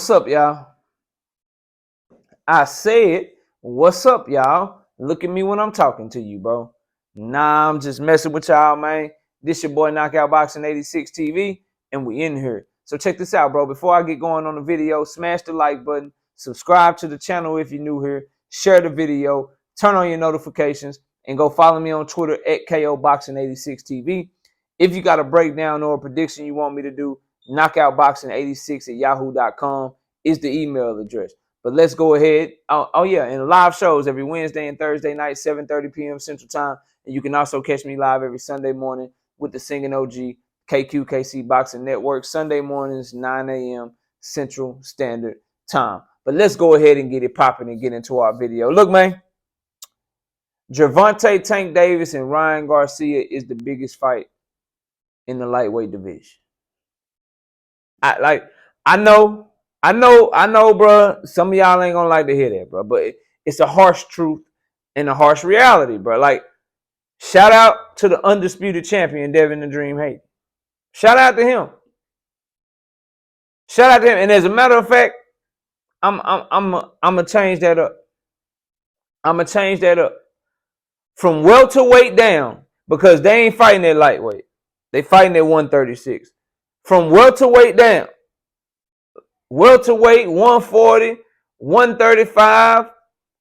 What's up, y'all? I said, what's up, y'all? Look at me when I'm talking to you, bro. Nah, I'm just messing with y'all, man. This your boy Knockout Boxing 86 TV, and we in here. So check this out, bro. Before I get going on the video, smash the like button, subscribe to the channel if you're new here, share the video, turn on your notifications, and go follow me on Twitter at KO Boxing 86 TV. If you got a breakdown or a prediction you want me to do, knockoutboxing86 at yahoo.com is the email address. But let's go ahead. Oh yeah, and live shows every Wednesday and Thursday night, 7:30 p.m. Central Time. And you can also catch me live every Sunday morning with the Singing OG KQKC Boxing Network, Sunday mornings, 9 a.m. Central Standard Time. But let's go ahead and get it popping and get into our video. Look, man, Gervonta Tank Davis and Ryan Garcia is the biggest fight in the lightweight division. I know, bro. Some of y'all ain't gonna like to hear that, bro. But it's a harsh truth and a harsh reality, bro. Like, shout out to the undisputed champion, Devin the Dream Haney. Shout out to him. Shout out to him. And as a matter of fact, I'm gonna change that up. I'm gonna change that up from welterweight down because they ain't fighting at lightweight. They fighting at 136. From welterweight down. Welterweight, 140, 135,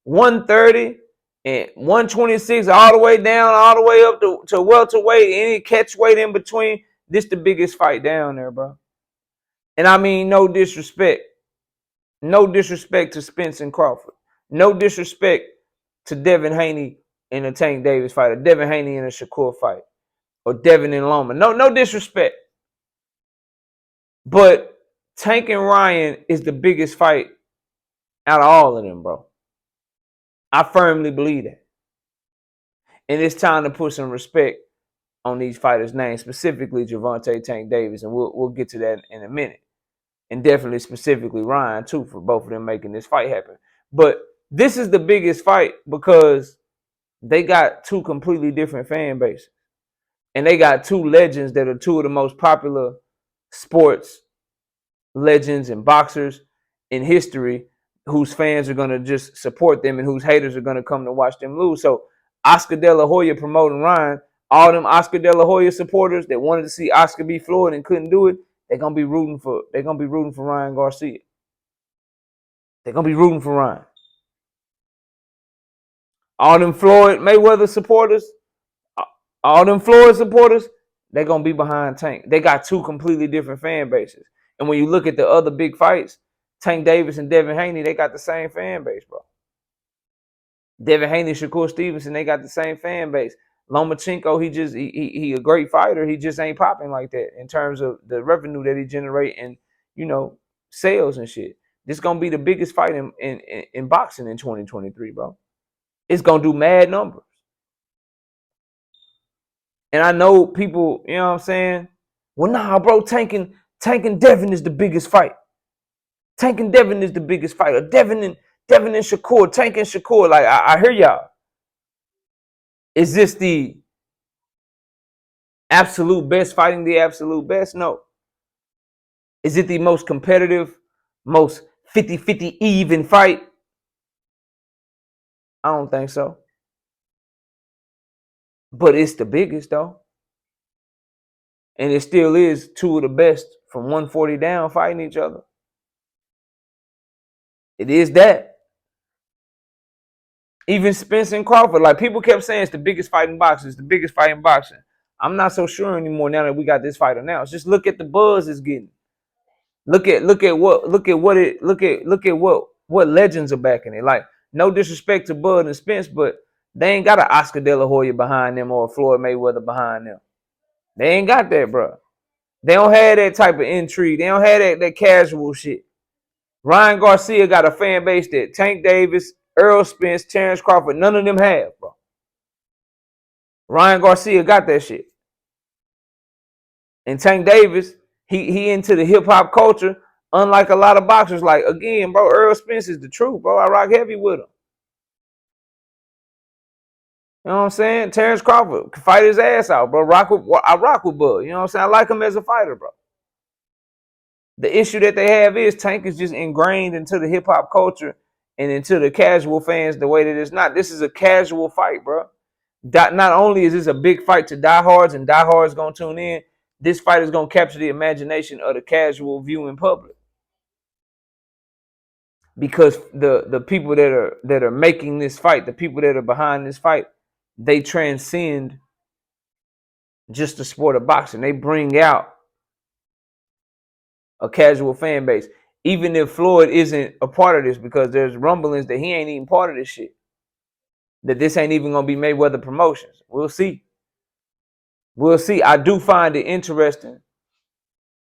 130, and 126, all the way down, all the way up to welterweight, any catch weight in between. This the biggest fight down there, bro. And I mean, no disrespect. No disrespect to Spence and Crawford. No disrespect to Devin Haney in a Tank Davis fight, or Devin Haney in a Shakur fight, or Devin and Loma. No disrespect. But Tank and Ryan is the biggest fight out of all of them, bro. I firmly believe that. And it's time to put some respect on these fighters' names, specifically Gervonta Tank Davis, and we'll get to that in a minute. And definitely specifically Ryan, too, for both of them making this fight happen. But this is the biggest fight because they got two completely different fan bases. And they got two legends that are two of the most popular sports legends and boxers in history whose fans are going to just support them and whose haters are going to come to watch them lose. So Oscar De La Hoya promoting Ryan, all them Oscar De La Hoya supporters that wanted to see Oscar beat Floyd and couldn't do it, they're going to be rooting for Ryan Garcia. They're going to be rooting for Ryan. All them Floyd Mayweather supporters, they're going to be behind Tank. They got two completely different fan bases. And when you look at the other big fights, Tank Davis and Devin Haney, they got the same fan base, bro. Devin Haney, Shakur Stevenson, they got the same fan base. Lomachenko, he a great fighter. He just ain't popping like that in terms of the revenue that he generate and, sales and shit. This is going to be the biggest fight in boxing in 2023, bro. It's going to do mad numbers. And I know people, you know what I'm saying? Well, nah, bro, Tank and Devin is the biggest fight. Tank and Devin is the biggest fight. Or Devin and Shakur, Tank and Shakur. Like, I hear y'all. Is this the absolute best fighting the absolute best? No. Is it the most competitive, most 50-50 even fight? I don't think so. But it's the biggest, though. And it still is two of the best from 140 down fighting each other. It is that. Even Spence and Crawford, like people kept saying it's the biggest fight in boxing. It's the biggest fight in boxing. I'm not so sure anymore now that we got this fight announced. Just look at the buzz it's getting. Look at what legends are backing it. Like, no disrespect to Bud and Spence, but they ain't got an Oscar De La Hoya behind them or a Floyd Mayweather behind them. They ain't got that, bro. They don't have that type of intrigue. They don't have that casual shit. Ryan Garcia got a fan base that Tank Davis, Earl Spence, Terrence Crawford, none of them have, bro. Ryan Garcia got that shit. And Tank Davis, he into the hip-hop culture, unlike a lot of boxers. Like, again, bro, Earl Spence is the truth, bro. I rock heavy with him. You know what I'm saying? Terrence Crawford can fight his ass out, bro. I rock with Bud. You know what I'm saying? I like him as a fighter, bro. The issue that they have is Tank is just ingrained into the hip hop culture and into the casual fans the way that it's not. This is a casual fight, bro. Not only is this a big fight to diehards and diehards gonna tune in, this fight is gonna capture the imagination of the casual viewing public. Because the people that are making this fight, the people that are behind this fight, they transcend just the sport of boxing. They bring out a casual fan base. Even if Floyd isn't a part of this, because there's rumblings that he ain't even part of this shit. That this ain't even gonna be Mayweather Promotions. We'll see. We'll see. I do find it interesting,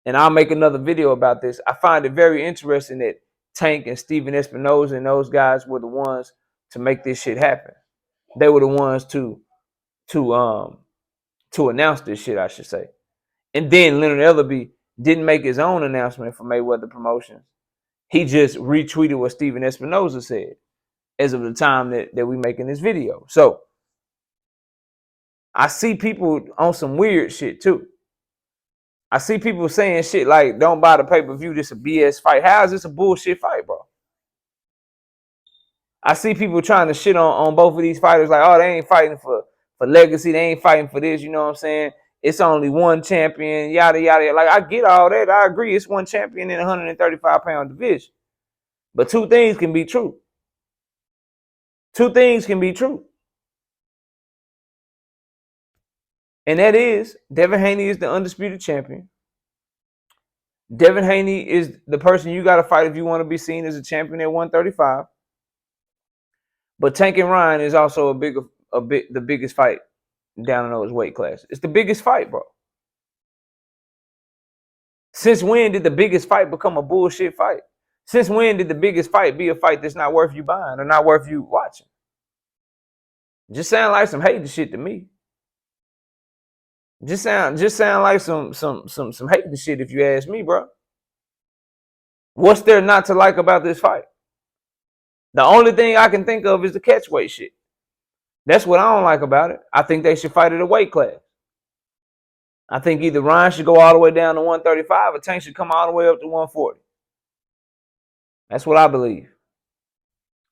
and I'll make another video about this. I find it very interesting that Tank and Steven Espinoza and those guys were the ones to make this shit happen. They were the ones to announce this shit, I should say. And then Leonard Ellerbe didn't make his own announcement for Mayweather Promotions. He just retweeted what Steven Espinoza said as of the time that we making this video. So I see people on some weird shit too. I see people saying shit like, don't buy the pay-per-view, this a BS fight. How is this a bullshit fight, bro? I see people trying to shit on both of these fighters like, oh, they ain't fighting for legacy. They ain't fighting for this, you know what I'm saying? It's only one champion, yada, yada. Like, I get all that. I agree. It's one champion in a 135-pound division. But two things can be true. Two things can be true. And that is, Devin Haney is the undisputed champion. Devin Haney is the person you got to fight if you want to be seen as a champion at 135. But Tank and Ryan is also the biggest fight down in those weight classes. It's the biggest fight, bro. Since when did the biggest fight become a bullshit fight? Since when did the biggest fight be a fight that's not worth you buying or not worth you watching? Just sound like some hating shit to me. Just sound like some hating shit if you ask me, bro. What's there not to like about this fight? The only thing I can think of is the catchweight shit. That's what I don't like about it. I think they should fight at a weight class. I think either Ryan should go all the way down to 135 or Tank should come all the way up to 140. That's what I believe.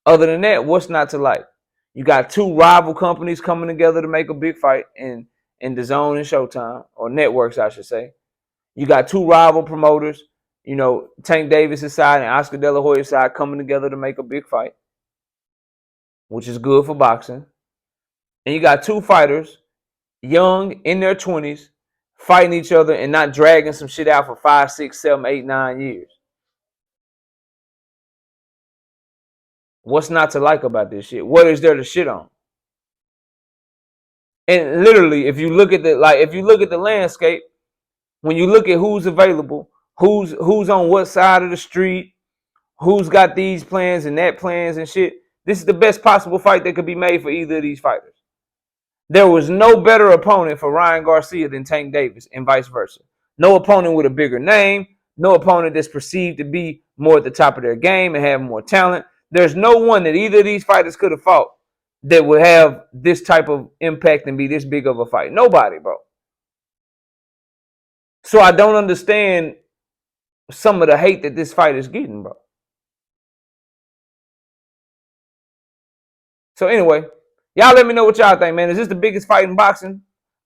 Other than that, what's not to like? You got two rival companies coming together to make a big fight in DAZN and Showtime, or networks, I should say. You got two rival promoters, you know, Tank Davis' side and Oscar De La Hoya's side coming together to make a big fight, which is good for boxing. And you got two fighters, young, in their 20s, fighting each other and not dragging some shit out for 5, 6, 7, 8, 9 years. What's not to like about this shit? What is there to shit on? And literally, if you look at the landscape, when you look at who's available, who's on what side of the street, who's got these plans and that plans and shit, this is the best possible fight that could be made for either of these fighters. There was no better opponent for Ryan Garcia than Tank Davis, and vice versa. No opponent with a bigger name, no opponent that's perceived to be more at the top of their game and have more talent. There's no one that either of these fighters could have fought that would have this type of impact and be this big of a fight. Nobody, bro. So I don't understand some of the hate that this fight is getting, bro. So anyway, y'all let me know what y'all think, man. Is this the biggest fight in boxing?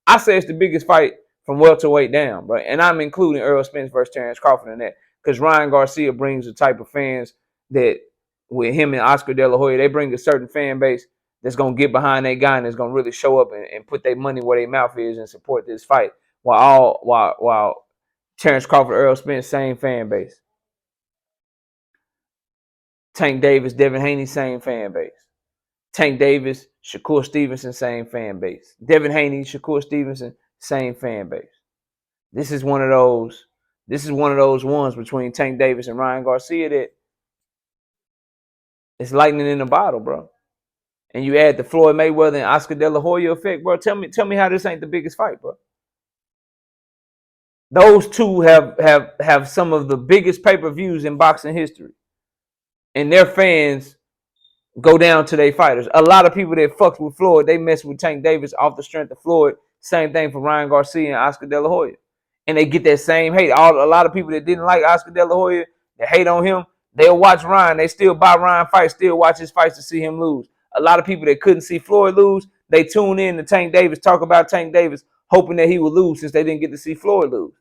I say it's the biggest fight from welterweight down, bro. And I'm including Errol Spence versus Terrence Crawford in that, because Ryan Garcia brings the type of fans that, with him and Oscar De La Hoya, they bring a certain fan base that's going to get behind that guy and that's going to really show up and put their money where their mouth is and support this fight. While Terrence Crawford, Errol Spence, same fan base. Tank Davis, Devin Haney, same fan base. Tank Davis, Shakur Stevenson, same fan base. Devin Haney, Shakur Stevenson, same fan base. This is one of those ones between Tank Davis and Ryan Garcia that it's lightning in a bottle, bro. And you add the Floyd Mayweather and Oscar De La Hoya effect, bro. Tell me how this ain't the biggest fight, bro. Those two have some of the biggest pay-per-views in boxing history. And their fans go down to their fighters. A lot of people that fucks with Floyd, they mess with Tank Davis off the strength of Floyd. Same thing for Ryan Garcia and Oscar De La Hoya. and they get that same hate. A lot of people that didn't like Oscar De La Hoya, that hate on him, they'll watch Ryan. They still buy Ryan fights, still watch his fights to see him lose. A lot of people that couldn't see Floyd lose, they tune in to Tank Davis, talk about Tank Davis, hoping that he would lose since they didn't get to see Floyd lose.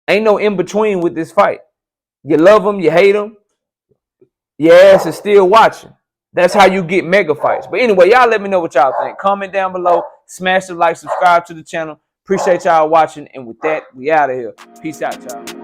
Ain't no in between with this fight. You love him, you hate him, your ass is still watching. That's how you get mega fights. But anyway, y'all let me know what y'all think. Comment down below. Smash the like, subscribe to the channel. Appreciate y'all watching. And with that, we out of here. Peace out, y'all.